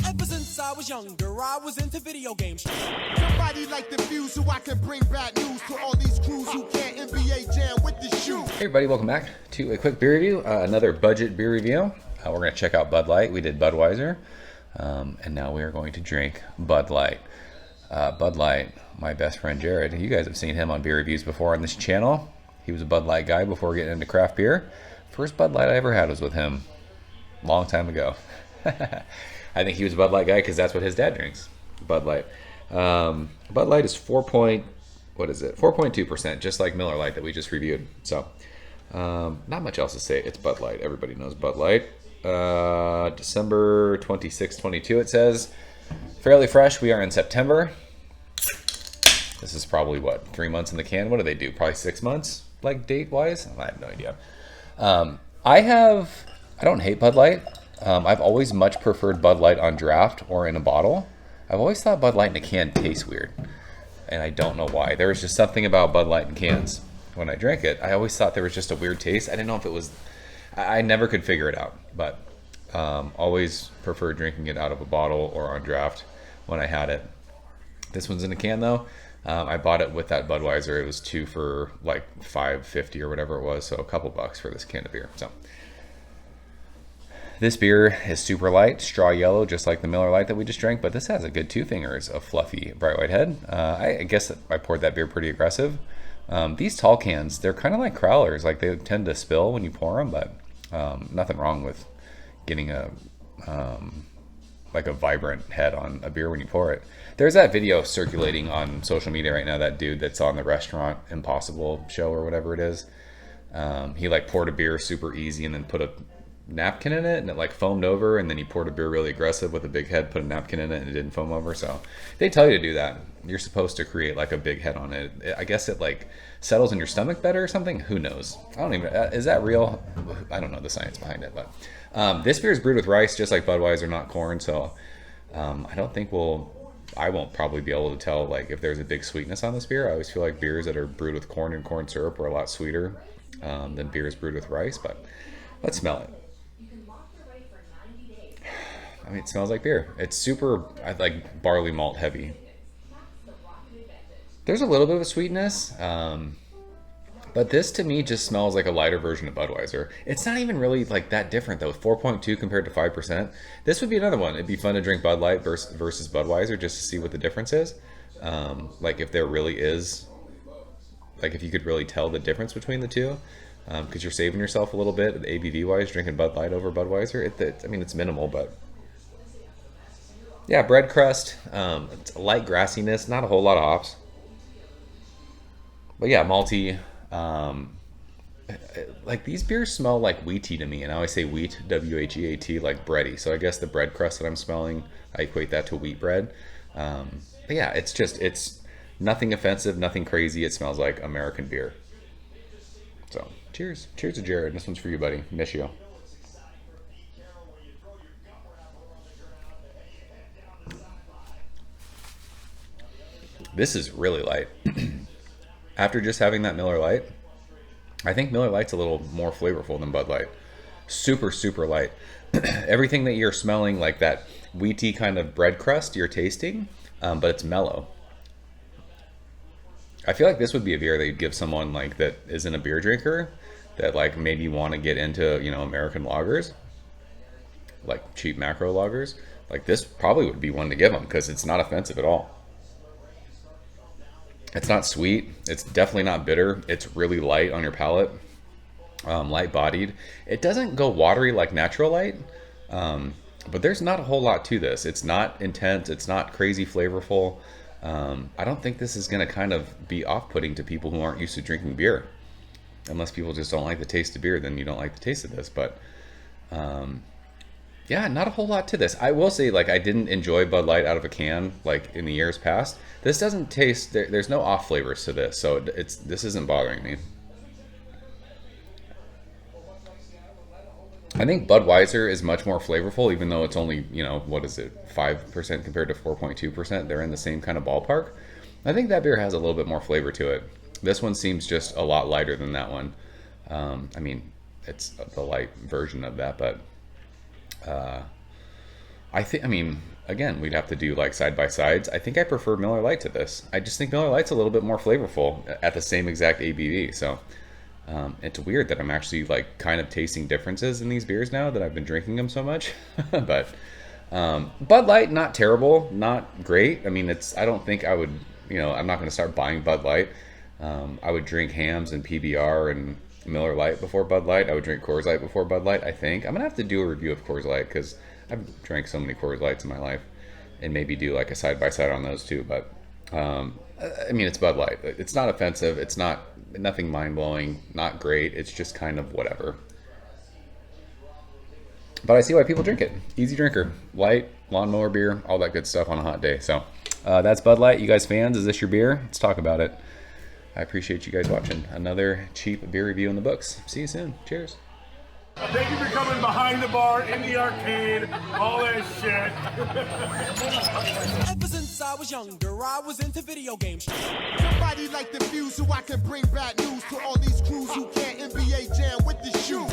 Ever since I was younger, I was into video games. Somebody like the views so I can bring bad news to all these crews who can't NBA jam with the shoe. Hey everybody, welcome back to a quick beer review, another budget beer review. We're going to check out Bud Light. We did Budweiser, and now we are going to drink Bud Light. Bud Light, my best friend Jared, you guys have seen him on beer reviews before on this channel. He was a Bud Light guy before getting into craft beer. First Bud Light I ever had was with him, long time ago. I think he was a Bud Light guy because that's what his dad drinks, Bud Light. Bud Light is 4.2%, just like Miller Lite that we just reviewed. So, not much else to say. It's Bud Light. Everybody knows Bud Light. December 26, 22 it says. Fairly fresh. We are in September. This is probably, what, 3 months in the can? What do they do? Probably 6 months, like date-wise? I have no idea. I don't hate Bud Light. I've always much preferred Bud Light on draft or in a bottle. I've always thought Bud Light in a can tastes weird, and I don't know why. There was just something about Bud Light in cans. When I drank it, I always thought there was just a weird taste. I didn't know if it was... I never could figure it out, but always preferred drinking it out of a bottle or on draft when I had it. This one's in a can, though. I bought it with that Budweiser. It was 2 for like $5.50 or whatever it was, so a couple bucks for this can of beer. So this beer is super light, straw yellow, just like the Miller Lite that we just drank, but this has a good 2 fingers of fluffy bright white head. I guess I poured that beer pretty aggressive. These tall cans, they're kind of like crowlers, like they tend to spill when you pour them, but nothing wrong with getting a vibrant head on a beer when you pour it. There's that video circulating on social media right now, that dude that's on the Restaurant Impossible show or whatever it is. He like poured a beer super easy and then put a napkin in it and it like foamed over, and then he poured a beer really aggressive with a big head, put a napkin in it, and it didn't foam over. So they tell you to do that. You're supposed to create like a big head on it. I guess it like settles in your stomach better or something. Who knows? I don't even, is that real? I don't know the science behind it, but this beer is brewed with rice, just like Budweiser, not corn. So I don't think I won't probably be able to tell like if there's a big sweetness on this beer. I always feel like beers that are brewed with corn and corn syrup are a lot sweeter than beers brewed with rice, but let's smell it. I mean, it smells like beer. It's super, I like barley malt heavy. There's a little bit of a sweetness, but this to me just smells like a lighter version of Budweiser. It's not even really like that different though. 4.2 compared to 5%. This would be another one. It'd be fun to drink Bud Light versus Budweiser just to see what the difference is. Like if there really is, like if you could really tell the difference between the two. Because you're saving yourself a little bit ABV wise drinking Bud Light over Budweiser. I mean, it's minimal, but yeah, bread crust, it's a light grassiness, not a whole lot of hops, but yeah, malty. Like these beers smell like wheaty to me, and I always say wheat, W-H-E-A-T, like bready. So I guess the bread crust that I'm smelling, I equate that to wheat bread. But yeah, it's nothing offensive, nothing crazy. It smells like American beer. So cheers to Jared. This one's for you, buddy. Miss you. This is really light. After just having that Miller Lite, I think Miller Lite's a little more flavorful than Bud Light. Super, super light. Everything that you're smelling, like that wheaty kind of bread crust, you're tasting, but it's mellow. I feel like this would be a beer that you'd give someone like that isn't a beer drinker, that like maybe want to get into, American lagers, like cheap macro lagers. Like this probably would be one to give them because it's not offensive at all. It's not sweet. It's definitely not bitter. It's really light on your palate, light bodied. It doesn't go watery like Natural Light, but there's not a whole lot to this. It's not intense. It's not crazy flavorful. I don't think this is going to kind of be off-putting to people who aren't used to drinking beer. Unless people just don't like the taste of beer, then you don't like the taste of this. But yeah, not a whole lot to this. I will say, like, I didn't enjoy Bud Light out of a can like in the years past. This doesn't taste, there's no off flavors to this, so this isn't bothering me. I think Budweiser is much more flavorful, even though it's only, what is it, 5% compared to 4.2%. They're in the same kind of ballpark. I think that beer has a little bit more flavor to it. This one seems just a lot lighter than that one. I mean, it's the light version of that, but I mean, again, we'd have to do like side by sides. I think I prefer Miller Lite to this. I just think Miller Lite's a little bit more flavorful at the same exact ABV. So it's weird that I'm actually like kind of tasting differences in these beers now that I've been drinking them so much. But Bud Light, not terrible, not great. I mean, I don't think I would, I'm not going to start buying Bud Light. I would drink Hams and PBR and Miller Lite before Bud Light. I would drink Coors Light before Bud Light, I think. I'm going to have to do a review of Coors Light because I've drank so many Coors Lights in my life, and maybe do like a side-by-side on those too. But, I mean, it's Bud Light. It's not offensive. It's nothing mind-blowing, not great. It's just kind of whatever. But I see why people drink it. Easy drinker. Light, lawnmower beer, all that good stuff on a hot day. So that's Bud Light. You guys fans? Is this your beer? Let's talk about it. I appreciate you guys watching. Another cheap beer review in the books. See you soon. Cheers. Thank you for coming behind the bar, in the arcade, all that shit. Ever since I was younger, I was into video games. Somebody like the Fuse so I can bring bad news to all these crews who can't NBA jam with the shoe.